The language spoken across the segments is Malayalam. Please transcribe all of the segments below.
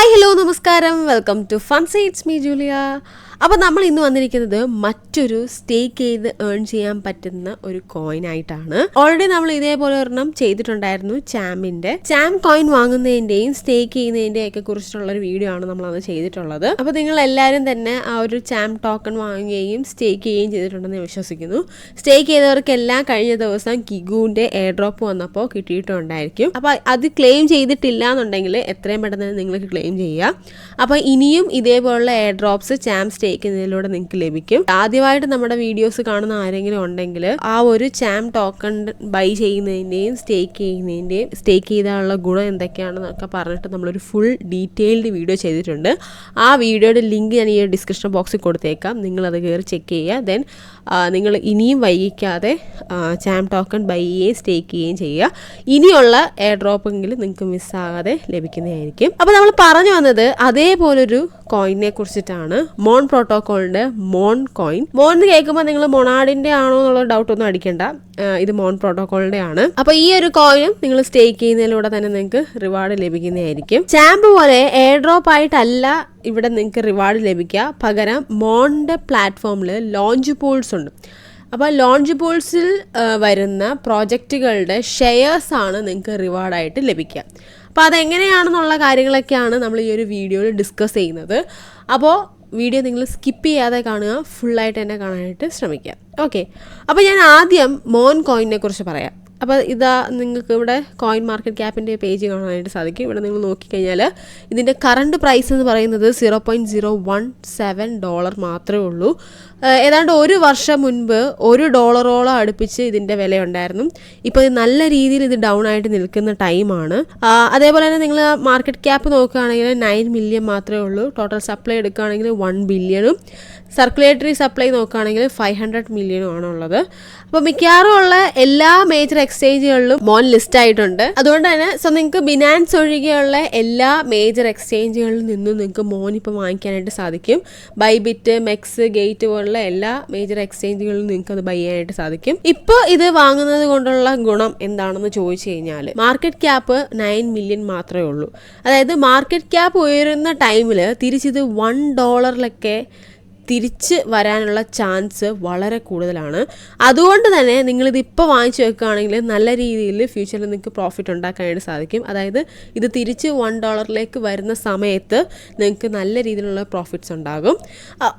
ഹായ് ഹലോ നമസ്കാരം, welcome to fun seats me Julia. അപ്പോൾ നമ്മൾ ഇന്ന് വന്നിരിക്കുന്നത് മറ്റൊരു സ്റ്റേക്ക് ചെയ്ത് ഏൺ ചെയ്യാൻ പറ്റുന്ന ഒരു കോയിൻ ആയിട്ടാണ്. ഓൾറെഡി നമ്മൾ ഇതേപോലെ ഒരെണ്ണം ചെയ്തിട്ടുണ്ടായിരുന്നു, ചാം കോയിൻ വാങ്ങുന്നതിൻ്റെയും സ്റ്റേക്ക് ചെയ്യുന്നതിൻ്റെയും ഒക്കെ കുറിച്ചിട്ടുള്ള ഒരു വീഡിയോ ആണ് നമ്മൾ അന്ന് ചെയ്തിട്ടുള്ളത്. അപ്പോൾ നിങ്ങൾ എല്ലാവരും തന്നെ ആ ഒരു ചാം ടോക്കൺ വാങ്ങുകയും സ്റ്റേക്ക് ചെയ്യുകയും ചെയ്തിട്ടുണ്ടെന്ന് വിശ്വസിക്കുന്നു. സ്റ്റേക്ക് ചെയ്തവർക്കെല്ലാം കഴിഞ്ഞ ദിവസം കിഗുവിൻ്റെ എയർ ഡ്രോപ്പ് വന്നപ്പോൾ കിട്ടിയിട്ടുണ്ടായിരിക്കും. അപ്പോൾ അത് ക്ലെയിം ചെയ്തിട്ടില്ല എന്നുണ്ടെങ്കിൽ എത്രയും പെട്ടെന്ന് നിങ്ങൾക്ക് ക്ലെയിം ചെയ്യാം. അപ്പോൾ ഇനിയും ഇതേപോലുള്ള എയർ ഡ്രോപ്സ് ചാം സ്റ്റേക്കുന്നതിലൂടെ നിങ്ങൾക്ക് ലഭിക്കും. ആദ്യമായിട്ട് നമ്മുടെ വീഡിയോസ് കാണുന്ന ആരെങ്കിലും ഉണ്ടെങ്കിൽ ആ ഒരു ചാം ടോക്കൺ ബൈ ചെയ്യുന്നതിൻ്റെയും സ്റ്റേക്ക് ചെയ്താലുള്ള ഗുണം എന്തൊക്കെയാണെന്നൊക്കെ പറഞ്ഞിട്ട് നമ്മളൊരു ഫുൾ ഡീറ്റെയിൽഡ് വീഡിയോ ചെയ്തിട്ടുണ്ട്. ആ വീഡിയോയുടെ ലിങ്ക് ഞാൻ ഈ ഡിസ്ക്രിപ്ഷൻ ബോക്സിൽ കൊടുത്തേക്കാം. നിങ്ങളത് കയറി ചെക്ക് ചെയ്യുക. ദെൻ നിങ്ങൾ ഇനിയും വൈകിക്കാതെ ചാം ടോക്കൺ ബൈ ചെയ്യുകയും സ്റ്റേക്ക് ചെയ്യുകയും ചെയ്യുക. ഇനിയുള്ള എയർ ഡ്രോപ്പെങ്കിലും നിങ്ങൾക്ക് മിസ്സാകാതെ ലഭിക്കുന്നതായിരിക്കും. അപ്പോൾ നമ്മൾ പറഞ്ഞു വന്നത് അതേപോലൊരു കോയിനെ കുറിച്ചിട്ടാണ്, മോൺ പ്രോട്ടോക്കോളിന്റെ മോൺ കോയിൻ. മോൺ എന്ന് കേൾക്കുമ്പോൾ നിങ്ങൾ മൊണാഡിന്റെ ആണോ എന്നുള്ള ഡൗട്ട് ഒന്നും അടിക്കണ്ട, ഇത് മോൺ പ്രോട്ടോക്കോളിന്റെ ആണ്. അപ്പൊ ഈ ഒരു കോയിനും നിങ്ങൾ സ്റ്റേക്ക് ചെയ്യുന്നതിലൂടെ തന്നെ നിങ്ങൾക്ക് റിവാർഡ് ലഭിക്കുന്നതായിരിക്കും. ചാമ്പ് പോലെ എയർ ഡ്രോപ്പ് ആയിട്ടല്ല ഇവിടെ നിങ്ങൾക്ക് റിവാർഡ് ലഭിക്കുക, പകരം മോണിന്റെ പ്ലാറ്റ്ഫോമിൽ ലോഞ്ച് പൂൾസ് ഉണ്ട്. അപ്പോൾ ലോഞ്ച് പൂൾസിൽ വരുന്ന പ്രോജക്റ്റുകളുടെ ഷെയർസ് ആണ് നിങ്ങൾക്ക് റിവാർഡായിട്ട് ലഭിക്കുക. അപ്പോൾ അതെങ്ങനെയാണെന്നുള്ള കാര്യങ്ങളൊക്കെയാണ് നമ്മൾ ഈ ഒരു വീഡിയോയിൽ ഡിസ്കസ് ചെയ്യുന്നത്. അപ്പോൾ വീഡിയോ നിങ്ങൾ സ്കിപ്പ് ചെയ്യാതെ കാണുക, ഫുള്ളായിട്ട് തന്നെ കാണാനായിട്ട് ശ്രമിക്കുക. ഓക്കെ, അപ്പോൾ ഞാൻ ആദ്യം മോൺ കോയിനെ കുറിച്ച് പറയാം. അപ്പോൾ ഇതാ നിങ്ങൾക്ക് ഇവിടെ കോയിൻ മാർക്കറ്റ് ക്യാപ്പിൻ്റെ പേജ് കാണാനായിട്ട് സാധിക്കും. ഇവിടെ നിങ്ങൾ നോക്കിക്കഴിഞ്ഞാൽ ഇതിൻ്റെ കറണ്ട് പ്രൈസ് എന്ന് പറയുന്നത് $0.017 മാത്രമേ ഉള്ളൂ. ഏതാണ്ട് ഒരു വർഷം മുൻപ് $1 അടുപ്പിച്ച് ഇതിൻ്റെ വിലയുണ്ടായിരുന്നു. ഇപ്പോൾ ഇത് നല്ല രീതിയിൽ ഇത് ഡൗൺ ആയിട്ട് നിൽക്കുന്ന ടൈമാണ്. അതേപോലെ തന്നെ നിങ്ങൾ മാർക്കറ്റ് ക്യാപ്പ് നോക്കുകയാണെങ്കിൽ 9 മില്യൺ മാത്രമേ ഉള്ളൂ. ടോട്ടൽ സപ്ലൈ എടുക്കുകയാണെങ്കിൽ 1 ബില്യണും സർക്കുലേറ്ററി സപ്ലൈ നോക്കുകയാണെങ്കിൽ 500 മില്യണും ആണുള്ളത്. അപ്പോൾ മിക്കവാറും ഉള്ള എല്ലാ മേജർ എക്സ്ചേഞ്ചുകളിലും മോൺ ലിസ്റ്റ് ആയിട്ടുണ്ട്. അതുകൊണ്ട് തന്നെ നിങ്ങൾക്ക് ബിനാൻസ് ഒഴികെയുള്ള എല്ലാ മേജർ എക്സ്ചേഞ്ചുകളിൽ നിന്നും നിങ്ങൾക്ക് മോൺ ഇപ്പോൾ വാങ്ങിക്കാനായിട്ട് സാധിക്കും. ബൈബിറ്റ്, മെക്സ്, ഗേറ്റ് പോലുള്ള എല്ലാ മേജർ എക്സ്ചേഞ്ചുകളിലും നിങ്ങൾക്ക് അത് ബൈ ചെയ്യാനായിട്ട് സാധിക്കും. ഇപ്പോൾ ഇത് വാങ്ങുന്നത് കൊണ്ടുള്ള ഗുണം എന്താണെന്ന് ചോദിച്ചു കഴിഞ്ഞാൽ മാർക്കറ്റ് ക്യാപ്പ് 9 മില്യൺ മാത്രമേ ഉള്ളൂ. അതായത് മാർക്കറ്റ് ക്യാപ്പ് ഉയരുന്ന ടൈമിൽ തിരിച്ചിത് $1 തിരിച്ച് വരാനുള്ള ചാൻസ് വളരെ കൂടുതലാണ്. അതുകൊണ്ട് തന്നെ നിങ്ങളിത് ഇപ്പോൾ വാങ്ങിച്ചു വെക്കുകയാണെങ്കിൽ നല്ല രീതിയിൽ ഫ്യൂച്ചറിൽ നിങ്ങൾക്ക് പ്രോഫിറ്റ് ഉണ്ടാക്കാനായിട്ട് സാധിക്കും. അതായത് ഇത് തിരിച്ച് $1 വരുന്ന സമയത്ത് നിങ്ങൾക്ക് നല്ല രീതിയിലുള്ള പ്രോഫിറ്റ്സ് ഉണ്ടാകും.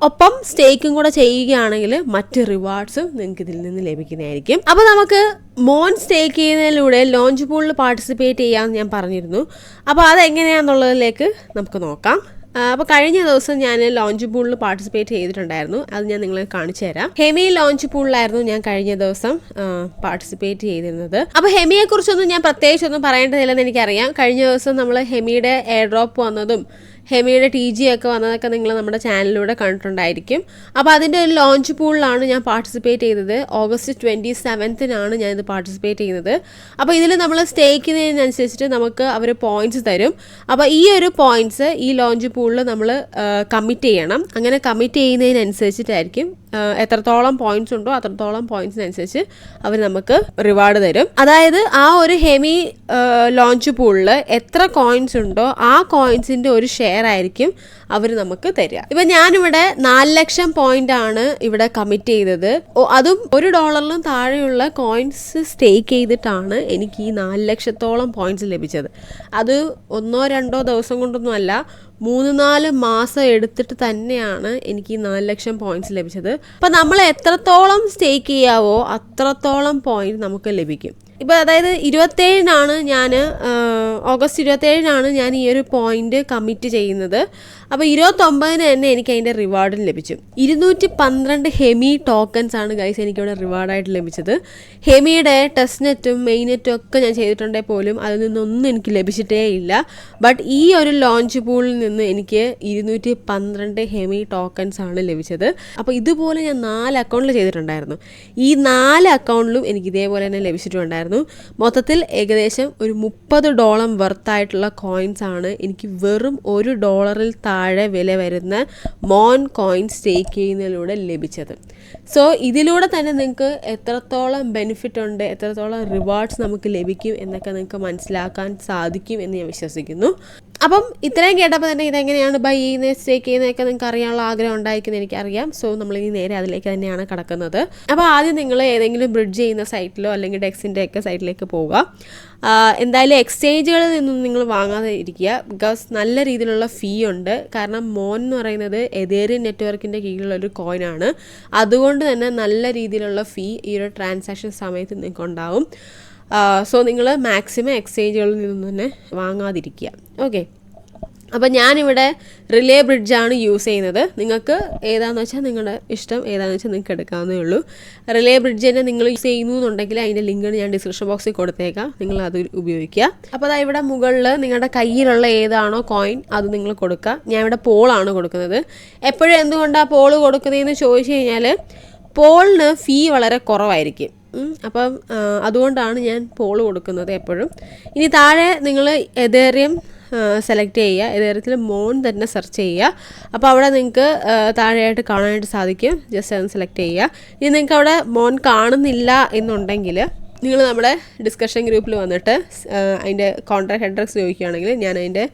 ഒപ്പം സ്റ്റേക്കും കൂടെ ചെയ്യുകയാണെങ്കിൽ മറ്റ് റിവാർഡ്സും നിങ്ങൾക്ക് ഇതിൽ നിന്ന് ലഭിക്കുന്നതായിരിക്കും. അപ്പോൾ നമുക്ക് മോൺ സ്റ്റേക്ക് ചെയ്യുന്നതിലൂടെ ലോഞ്ച് പൂളിൽ പാർട്ടിസിപ്പേറ്റ് ചെയ്യാമെന്ന് ഞാൻ പറഞ്ഞിരുന്നു. അപ്പോൾ അതെങ്ങനെയാണെന്നുള്ളതിലേക്ക് നമുക്ക് നോക്കാം. അപ്പോൾ കഴിഞ്ഞ ദിവസം ഞാൻ ലോഞ്ച് പൂളിൽ പാർട്ടിസിപ്പേറ്റ് ചെയ്തിട്ടുണ്ടായിരുന്നു. അത് ഞാൻ നിങ്ങളെ കാണിച്ചു തരാം. ഹെമി ലോഞ്ച് പൂളിലായിരുന്നു ഞാൻ കഴിഞ്ഞ ദിവസം പാർട്ടിസിപ്പേറ്റ് ചെയ്തിരുന്നത്. അപ്പോൾ ഹെമിയെ കുറിച്ചൊന്നും ഞാൻ പ്രത്യേകിച്ചൊന്നും പറയേണ്ടതില്ലെന്ന് എനിക്കറിയാം. കഴിഞ്ഞ ദിവസം നമ്മൾ ഹെമിയുടെ എയർ ഡ്രോപ്പ് വന്നതും ഹെമിയുടെ TG ഒക്കെ വന്നതൊക്കെ നിങ്ങൾ നമ്മുടെ ചാനലിലൂടെ കണ്ടിട്ടുണ്ടായിരിക്കും. അപ്പോൾ അതിൻ്റെ ഒരു ലോഞ്ച് പൂളിലാണ് ഞാൻ പാർട്ടിസിപ്പേറ്റ് ചെയ്തത്. August 27 ഞാനിത് പാർട്ടിസിപ്പേറ്റ് ചെയ്യുന്നത്. അപ്പോൾ ഇതിൽ നമ്മൾ സ്റ്റേക്ക് ചെയ്യുന്നതിനനുസരിച്ചിട്ട് നമുക്ക് അവർ പോയിൻറ്റ്സ് തരും. അപ്പോൾ ഈ ഒരു പോയിൻറ്റ്സ് ഈ ലോഞ്ച് പൂളിൽ നമ്മൾ കമ്മിറ്റ് ചെയ്യണം. അങ്ങനെ കമ്മിറ്റ് ചെയ്യുന്നതിനനുസരിച്ചിട്ടായിരിക്കും എത്രത്തോളം പോയിൻറ്റ്സ് ഉണ്ടോ അത്രത്തോളം പോയിൻറ്റ്സിനനുസരിച്ച് അവർ നമുക്ക് റിവാർഡ് തരും. അതായത് ആ ഒരു ഹെമി ലോഞ്ച് പൂളിൽ എത്ര കോയിൻസ് ഉണ്ടോ ആ കോയിൻസിൻ്റെ ഒരു ഷെയർ ആയിരിക്കും അവർ നമുക്ക് തരിക. ഇപ്പം ഞാനിവിടെ 4 ലക്ഷം പോയിന്റ് ആണ് ഇവിടെ കമ്മിറ്റ് ചെയ്തത്. അതും $1 താഴെയുള്ള കോയിൻസ് സ്റ്റേക്ക് ചെയ്തിട്ടാണ് എനിക്ക് ഈ 4 ലക്ഷത്തോളം പോയിന്റ്സ് ലഭിച്ചത്. അത് 1-2 ദിവസം കൊണ്ടൊന്നും അല്ല, 3-4 മാസം എടുത്തിട്ട് തന്നെയാണ് എനിക്ക് ഈ 4 ലക്ഷം പോയിന്റ്സ് ലഭിച്ചത്. അപ്പം നമ്മൾ എത്രത്തോളം സ്റ്റേക്ക് ചെയ്യാവോ അത്രത്തോളം പോയിന്റ് നമുക്ക് ലഭിക്കും. ഇപ്പോൾ അതായത് 27 ഞാൻ August 27 ഞാൻ ഈ ഒരു പോയിന്റ് കമ്മിറ്റ് ചെയ്യുന്നത്. അപ്പോൾ 29 തന്നെ എനിക്ക് അതിൻ്റെ റിവാർഡും ലഭിച്ചു. 212 ഹെമി ടോക്കൺസ് ആണ് ഗൈസ് എനിക്കിവിടെ റിവാർഡായിട്ട് ലഭിച്ചത്. ഹെമിയുടെ ടെസ്റ്റ് നെറ്റും മെയിൻ നെറ്റും ഒക്കെ ഞാൻ ചെയ്തിട്ടുണ്ടെങ്കിൽ പോലും അതിൽ നിന്നൊന്നും എനിക്ക് ലഭിച്ചിട്ടേ ഇല്ല. ബട്ട് ഈ ഒരു ലോഞ്ച് പൂളിൽ നിന്ന് എനിക്ക് 212 ഹെമി ടോക്കൺസ് ആണ് ലഭിച്ചത്. അപ്പോൾ ഇതുപോലെ ഞാൻ 4 അക്കൗണ്ടിൽ ചെയ്തിട്ടുണ്ടായിരുന്നു. ഈ 4 അക്കൗണ്ടിലും എനിക്ക് ഇതേപോലെ തന്നെ ലഭിച്ചിട്ടുണ്ടായിരുന്നു. മൊത്തത്തിൽ ഏകദേശം ഒരു $30 വർത്തായിട്ടുള്ള കോയിൻസ് ആണ് എനിക്ക് വെറും $1 താഴെ വില വരുന്ന മോൺ കോയിൻ സ്റ്റേക്ക് ചെയ്യുന്നതിലൂടെ ലഭിച്ചത്. സോ ഇതിലൂടെ തന്നെ നിങ്ങൾക്ക് എത്രത്തോളം ബെനിഫിറ്റ് ഉണ്ട്, എത്രത്തോളം റിവാർഡ്സ് നമുക്ക് ലഭിക്കും എന്നൊക്കെ നിങ്ങൾക്ക് മനസ്സിലാക്കാൻ സാധിക്കും എന്ന് ഞാൻ വിശ്വസിക്കുന്നു. അപ്പം ഇത്രയും കേട്ടപ്പോൾ തന്നെ ഇതെങ്ങനെയാണ് ബൈ ചെയ്യുന്നത് സ്റ്റേക്ക് ചെയ്യുന്നതൊക്കെ നിങ്ങൾക്ക് അറിയാനുള്ള ആഗ്രഹം ഉണ്ടായിരിക്കുന്നത് എനിക്കറിയാം. സോ നമ്മളിനി നേരെ അതിലേക്ക് തന്നെയാണ് കടക്കുന്നത്. അപ്പോൾ ആദ്യം നിങ്ങൾ ഏതെങ്കിലും ബ്രിഡ്ജ് ചെയ്യുന്ന സൈറ്റിലോ അല്ലെങ്കിൽ ഡെക്സിൻ്റെ ഒക്കെ സൈറ്റിലേക്ക് പോവുക. എന്തായാലും എക്സ്ചേഞ്ചുകളിൽ നിന്നും നിങ്ങൾ വാങ്ങാതെ ഇരിക്കുക. ബിക്കോസ് നല്ല രീതിയിലുള്ള ഫീ ഉണ്ട്. കാരണം മോൻ എന്ന് പറയുന്നത് എതേറിയം നെറ്റ്വർക്കിൻ്റെ കീഴിലുള്ളൊരു കോയിനാണ്. അതുകൊണ്ട് തന്നെ നല്ല രീതിയിലുള്ള ഫീ ഈ ഒരു ട്രാൻസാക്ഷൻ സമയത്ത് നിങ്ങൾക്ക് ഉണ്ടാവും. സോ നിങ്ങൾ മാക്സിമം എക്സ്ചേഞ്ചുകളിൽ നിന്നും തന്നെ വാങ്ങാതിരിക്കുക. ഓക്കെ, അപ്പോൾ ഞാനിവിടെ റിലേ ബ്രിഡ്ജാണ് യൂസ് ചെയ്യുന്നത്. നിങ്ങൾക്ക് ഏതാണെന്ന് വെച്ചാൽ നിങ്ങളുടെ ഇഷ്ടം ഏതാണെന്ന് വെച്ചാൽ നിങ്ങൾക്ക് എടുക്കാവുന്നേ ഉള്ളൂ. റിലേ ബ്രിഡ്ജ് തന്നെ നിങ്ങൾ യൂസ് ചെയ്യുന്നു എന്നുണ്ടെങ്കിൽ അതിൻ്റെ ലിങ്ക് ഞാൻ ഡിസ്ക്രിപ്ഷൻ ബോക്സിൽ കൊടുത്തേക്കാം, നിങ്ങൾ അത് ഉപയോഗിക്കുക. അപ്പോൾ അതാ ഇവിടെ മുകളിൽ നിങ്ങളുടെ കയ്യിലുള്ള ഏതാണോ കോയിൻ അത് നിങ്ങൾ കൊടുക്കുക. ഞാൻ ഇവിടെ പോളാണ് കൊടുക്കുന്നത്. എപ്പോഴും എന്തുകൊണ്ടാണ് പോള് കൊടുക്കുന്നതെന്ന് ചോദിച്ചു കഴിഞ്ഞാൽ പോളിന് ഫീ വളരെ കുറവായിരിക്കും. അപ്പം അതുകൊണ്ടാണ് ഞാൻ പോള് കൊടുക്കുന്നത് എപ്പോഴും. ഇനി താഴെ നിങ്ങൾ എതേറിയം സെലക്ട് ചെയ്യുക. എതേറിയത്തിൽ മോൺ തന്നെ സെർച്ച് ചെയ്യുക. അപ്പോൾ അവിടെ നിങ്ങൾക്ക് താഴെയായിട്ട് കാണാനായിട്ട് സാധിക്കും. ജസ്റ്റ് അത് സെലക്ട് ചെയ്യുക. ഇനി നിങ്ങൾക്ക് അവിടെ മോൺ കാണുന്നില്ല എന്നുണ്ടെങ്കിൽ നിങ്ങൾ നമ്മുടെ ഡിസ്കഷൻ ഗ്രൂപ്പിൽ വന്നിട്ട് അതിൻ്റെ കോൺട്രാക്ട് അഡ്രസ്സ് ചോദിക്കുകയാണെങ്കിൽ ഞാൻ അതിൻ്റെ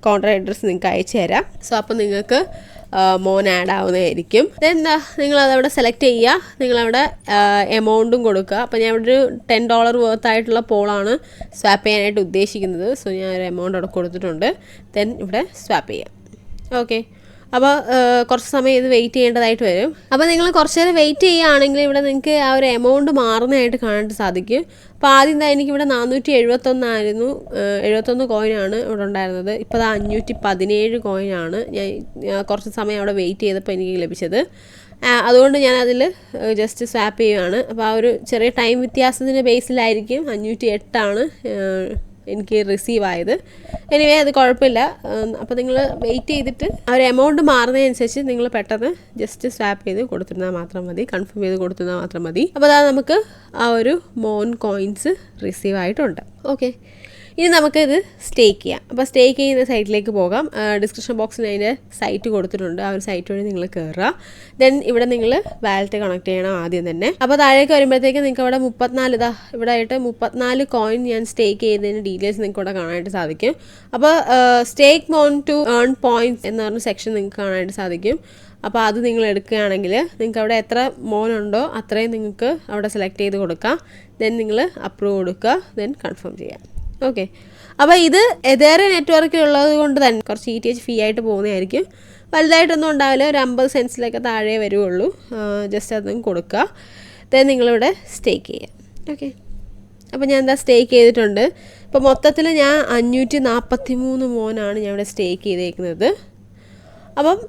കോൺട്രാക്ട് അഡ്രസ്സ് നിങ്ങൾക്ക് അയച്ചു തരാം. സോ അപ്പോൾ നിങ്ങൾക്ക് മോൻ ആഡ് ആവുന്നതായിരിക്കും. ദെൻ നിങ്ങളതവിടെ സെലക്ട് ചെയ്യുക. നിങ്ങളവിടെ എമൗണ്ടും കൊടുക്കുക. അപ്പോൾ ഞാൻ ഇവിടെ ഒരു $10 വർത്തായിട്ടുള്ള പോളാണ് സ്വാപ്പ് ചെയ്യാനായിട്ട് ഉദ്ദേശിക്കുന്നത്. സോ ഞാൻ ഒരു എമൗണ്ട് അവിടെ കൊടുത്തിട്ടുണ്ട്. ദെൻ ഇവിടെ സ്വാപ്പ് ചെയ്യാം. ഓക്കെ, അപ്പോൾ കുറച്ച് സമയം ഇത് വെയിറ്റ് ചെയ്യേണ്ടതായിട്ട് വരും. അപ്പോൾ നിങ്ങൾ കുറച്ച് നേരം വെയിറ്റ് ചെയ്യുകയാണെങ്കിൽ ഇവിടെ നിങ്ങൾക്ക് ആ ഒരു എമൗണ്ട് മാറുന്നതായിട്ട് കാണാനായിട്ട് സാധിക്കും. അപ്പോൾ ആദ്യം തന്നെ എനിക്കിവിടെ 471 ആയിരുന്നു, 71 കോയിനാണ് ഇവിടെ ഉണ്ടായിരുന്നത്. ഇപ്പോൾ അത് 517 കോയിനാണ് ഞാൻ കുറച്ച് സമയം അവിടെ വെയിറ്റ് ചെയ്തപ്പോൾ എനിക്ക് ലഭിച്ചത്. അതുകൊണ്ട് ഞാൻ അതിൽ ജസ്റ്റ് സ്വാപ്പ് ചെയ്യുകയാണ്. അപ്പോൾ ആ ഒരു ചെറിയ ടൈം വ്യത്യാസത്തിൻ്റെ ബേസിലായിരിക്കും 508 എനിക്ക് റിസീവ് ആയത്. എനിവേ അത് കുഴപ്പമില്ല. അപ്പോൾ നിങ്ങൾ വെയിറ്റ് ചെയ്തിട്ട് ആ ഒരു എമൗണ്ട് മാറുന്നതനുസരിച്ച് നിങ്ങൾ പെട്ടെന്ന് ജസ്റ്റ് സ്വാപ്പ് ചെയ്ത് കൊടുത്തിരുന്നാൽ മാത്രം മതി, കൺഫേം ചെയ്ത് കൊടുത്തിരുന്നാൽ മാത്രം മതി. അപ്പോൾ അതാ നമുക്ക് ആ ഒരു മോൺ കോയിൻസ് റിസീവ് ആയിട്ടുണ്ട്. ഓക്കെ, ഇനി നമുക്കിത് സ്റ്റേക്ക് ചെയ്യാം. അപ്പോൾ സ്റ്റേക്ക് ചെയ്യുന്ന സൈറ്റിലേക്ക് പോകാം. ഡിസ്ക്രിപ്ഷൻ ബോക്സിൽ അതിൻ്റെ സൈറ്റ് കൊടുത്തിട്ടുണ്ട്. ആ ഒരു സൈറ്റ് വഴി നിങ്ങൾ കയറുക. ദെൻ ഇവിടെ നിങ്ങൾ വാലറ്റ് കണക്ട് ചെയ്യണം ആദ്യം തന്നെ. അപ്പോൾ താഴേക്ക് വരുമ്പോഴത്തേക്ക് നിങ്ങൾക്ക് അവിടെ 34 ഇവിടെ ആയിട്ട് 34 കോയിൻ ഞാൻ സ്റ്റേക്ക് ചെയ്തതിൻ്റെ ഡീറ്റെയിൽസ് നിങ്ങൾക്ക് ഇവിടെ കാണാനായിട്ട് സാധിക്കും. അപ്പോൾ സ്റ്റേക്ക് മോൺ ടു ഏൺ പോയിൻറ്റ്സ് എന്ന് പറഞ്ഞ സെക്ഷൻ നിങ്ങൾക്ക് കാണാനായിട്ട് സാധിക്കും. അപ്പോൾ അത് നിങ്ങൾ എടുക്കുകയാണെങ്കിൽ നിങ്ങൾക്ക് അവിടെ എത്ര മോനുണ്ടോ അത്രയും നിങ്ങൾക്ക് അവിടെ സെലക്ട് ചെയ്ത് കൊടുക്കാം. ദെൻ നിങ്ങൾ അപ്രൂവ് കൊടുക്കുക. ദെൻ കൺഫേം ചെയ്യാം. ഓക്കെ, അപ്പോൾ ഇത് എതേറിയം നെറ്റ്വർക്കിലുള്ളത് കൊണ്ട് തന്നെ കുറച്ച് ETH ഫീ ആയിട്ട് പോകുന്നതായിരിക്കും. വലുതായിട്ടൊന്നും ഉണ്ടാവില്ല, ഒരു 50 സെൻസിലൊക്കെ താഴെ വരുള്ളൂ. ജസ്റ്റ് അതും കൊടുക്കുക. ദെൻ നിങ്ങളിവിടെ സ്റ്റേക്ക് ചെയ്യുക. ഓക്കെ, അപ്പോൾ ഞാൻ എന്താ സ്റ്റേക്ക് ചെയ്തിട്ടുണ്ട്. ഇപ്പോൾ മൊത്തത്തിൽ ഞാൻ 543 മോനാണ് ഞാൻ ഇവിടെ സ്റ്റേക്ക് ചെയ്തേക്കുന്നത്. അപ്പം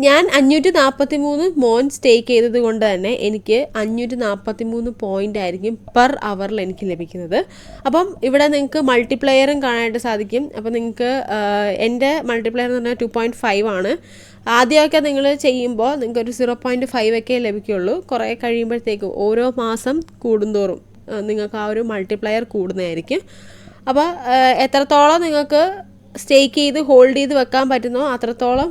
ഞാൻ 543 മോൻ സ്റ്റേക്ക് ചെയ്തത് കൊണ്ട് തന്നെ എനിക്ക് 543 പോയിൻ്റ് ആയിരിക്കും പെർ അവറിൽ എനിക്ക് ലഭിക്കുന്നത്. അപ്പം ഇവിടെ നിങ്ങൾക്ക് മൾട്ടിപ്ലയറും കാണാനായിട്ട് സാധിക്കും. അപ്പോൾ നിങ്ങൾക്ക് എൻ്റെ മൾട്ടിപ്ലയർ എന്ന് പറഞ്ഞാൽ 2.5 ആണ്. ആദ്യമൊക്കെ നിങ്ങൾ ചെയ്യുമ്പോൾ നിങ്ങൾക്കൊരു 0.5 ഒക്കെ ലഭിക്കുകയുള്ളൂ. കുറേ കഴിയുമ്പോഴത്തേക്കും ഓരോ മാസം കൂടുന്തോറും നിങ്ങൾക്ക് ആ ഒരു മൾട്ടിപ്ലയർ കൂടുന്നതായിരിക്കും. അപ്പോൾ എത്രത്തോളം നിങ്ങൾക്ക് സ്റ്റേക്ക് ചെയ്ത് ഹോൾഡ് ചെയ്ത് വെക്കാൻ പറ്റുന്നോ അത്രത്തോളം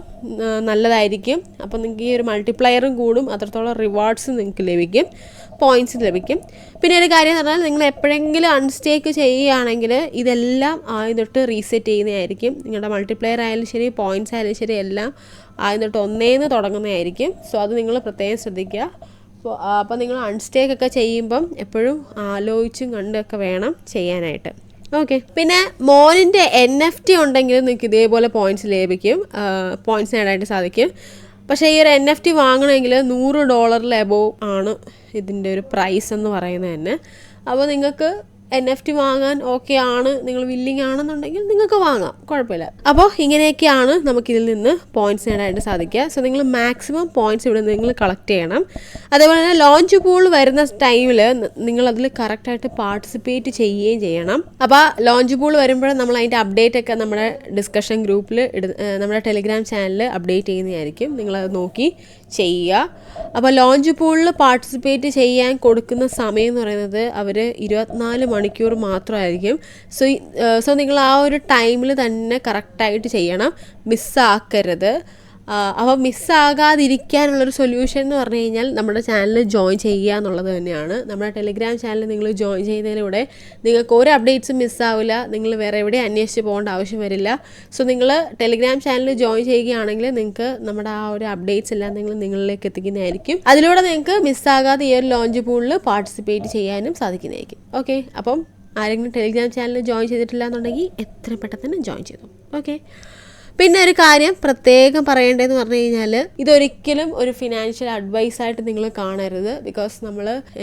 നല്ലതായിരിക്കും. അപ്പോൾ നിങ്ങൾക്ക് ഈ ഒരു മൾട്ടിപ്ലയറും കൂടും, അത്രത്തോളം റിവാർഡ്സ് നിങ്ങൾക്ക് ലഭിക്കും, പോയിൻറ്റ്സ് ലഭിക്കും. പിന്നെ ഒരു കാര്യം എന്ന് പറഞ്ഞാൽ നിങ്ങൾ എപ്പോഴെങ്കിലും അൺസ്റ്റേക്ക് ചെയ്യുകയാണെങ്കിൽ ഇതെല്ലാം ആദ്യം തൊട്ട് റീസെറ്റ് ചെയ്യുന്നതായിരിക്കും. നിങ്ങളുടെ മൾട്ടിപ്ലയർ ആയാലും ശരി പോയിൻറ്റ്സ് ആയാലും ശരി എല്ലാം ആദ്യം തൊട്ട് ഒന്നേന്ന് തുടങ്ങുന്നതായിരിക്കും. സോ അത് നിങ്ങൾ പ്രത്യേകം ശ്രദ്ധിക്കുക. അപ്പോൾ നിങ്ങൾ അൺസ്റ്റേക്ക് ഒക്കെ ചെയ്യുമ്പം എപ്പോഴും ആലോചിച്ചും കണ്ടൊക്കെ വേണം ചെയ്യാനായിട്ട്. ഓക്കെ, പിന്നെ മോനിൻ്റെ NFT ഉണ്ടെങ്കിൽ നിങ്ങൾക്ക് ഇതേപോലെ പോയിൻറ്റ്സ് ലഭിക്കും, പോയിൻറ്റ്സ് നേടാനായിട്ട് സാധിക്കും. പക്ഷേ ഈ ഒരു NFT വാങ്ങണമെങ്കിൽ $100 എബോവ് ആണ് ഇതിൻ്റെ ഒരു പ്രൈസ് എന്ന് പറയുന്നത് തന്നെ. അപ്പോൾ നിങ്ങൾക്ക് NFT വാങ്ങാൻ ഓക്കെ ആണ്, നിങ്ങൾ വില്ലിങ് ആണെന്നുണ്ടെങ്കിൽ നിങ്ങൾക്ക് വാങ്ങാം, കുഴപ്പമില്ല. അപ്പോൾ ഇങ്ങനെയൊക്കെയാണ് നമുക്കിതിൽ നിന്ന് പോയിൻറ്റ്സ് നേടാനായിട്ട് സാധിക്കുക. സോ നിങ്ങൾ മാക്സിമം പോയിൻറ്റ്സ് ഇവിടെ നിങ്ങൾ കളക്ട് ചെയ്യണം. അതേപോലെ തന്നെ ലോഞ്ച് പൂൾ വരുന്ന ടൈമിൽ നിങ്ങളതിൽ കറക്റ്റായിട്ട് പാർട്ടിസിപ്പേറ്റ് ചെയ്യുകയും ചെയ്യണം. അപ്പോൾ ലോഞ്ച് പൂൾ വരുമ്പോൾ നമ്മൾ അതിൻ്റെ അപ്ഡേറ്റ് ഒക്കെ നമ്മുടെ ഡിസ്കഷൻ ഗ്രൂപ്പിൽ നമ്മുടെ ടെലിഗ്രാം ചാനലിൽ അപ്ഡേറ്റ് ചെയ്യുന്നതായിരിക്കും. നിങ്ങളത് നോക്കി ചെയ്യുക. അപ്പോൾ ലോഞ്ച് പൂളിൽ പാർട്ടിസിപ്പേറ്റ് ചെയ്യാൻ കൊടുക്കുന്ന സമയം എന്ന് പറയുന്നത് അവർ 24 മണിക്കൂർ മാത്രമായിരിക്കും. സോ നിങ്ങൾ ആ ഒരു ടൈമിൽ തന്നെ കറക്റ്റായിട്ട് ചെയ്യണം, മിസ്സാക്കരുത്. അപ്പോൾ മിസ്സാകാതിരിക്കാനുള്ളൊരു സൊല്യൂഷൻ എന്ന് പറഞ്ഞു കഴിഞ്ഞാൽ നമ്മുടെ ചാനൽ ജോയിൻ ചെയ്യുക എന്നുള്ളത് തന്നെയാണ്. നമ്മുടെ ടെലിഗ്രാം ചാനൽ നിങ്ങൾ ജോയിൻ ചെയ്യുന്നതിലൂടെ നിങ്ങൾക്ക് ഒരു അപ്ഡേറ്റ്സും മിസ്സാവില്ല. നിങ്ങൾ വേറെ എവിടെയും അന്വേഷിച്ച് പോകേണ്ട ആവശ്യം വരില്ല. സോ നിങ്ങൾ ടെലിഗ്രാം ചാനൽ ജോയിൻ ചെയ്യുകയാണെങ്കിൽ നിങ്ങൾക്ക് നമ്മുടെ ആ ഒരു അപ്ഡേറ്റ്സ് എല്ലാം നിങ്ങളിലേക്ക് എത്തിക്കുന്നതായിരിക്കും. അതിലൂടെ നിങ്ങൾക്ക് മിസ്സാകാതെ ഈ ഒരു ലോഞ്ച് പൂളിൽ പാർട്ടിസിപ്പേറ്റ് ചെയ്യാനും സാധിക്കുന്നതായിരിക്കും. ഓക്കെ, അപ്പം ആരെങ്കിലും ടെലിഗ്രാം ചാനൽ ജോയിൻ ചെയ്തിട്ടില്ല എന്നുണ്ടെങ്കിൽ എത്ര പെട്ടെന്ന് തന്നെ ജോയിൻ ചെയ്തു. ഓക്കെ, പിന്നെ ഒരു കാര്യം പ്രത്യേകം പറയേണ്ടതെന്ന് പറഞ്ഞു കഴിഞ്ഞാൽ ഇതൊരിക്കലും ഒരു ഫിനാൻഷ്യൽ അഡ്വൈസായിട്ട് നിങ്ങൾ കാണരുത്. ബിക്കോസ്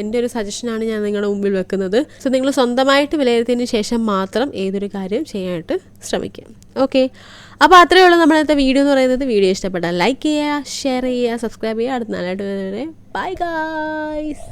എൻ്റെ ഒരു സജഷനാണ് ഞാൻ നിങ്ങളുടെ മുമ്പിൽ വെക്കുന്നത്. സോ നിങ്ങൾ സ്വന്തമായിട്ട് വിലയിരുത്തിയതിന് ശേഷം മാത്രം ഏതൊരു കാര്യം ചെയ്യാനായിട്ട് ശ്രമിക്കുക. ഓക്കെ, അപ്പോൾ അത്രയേ ഉള്ളൂ നമ്മളത്തെ വീഡിയോ എന്ന് പറയുന്നത്. വീഡിയോ ഇഷ്ടപ്പെട്ടാൽ ലൈക്ക് ചെയ്യുക, ഷെയർ ചെയ്യുക, സബ്സ്ക്രൈബ് ചെയ്യുക. അടുത്ത നാളായിട്ട് ബൈ ഗായ്സ്.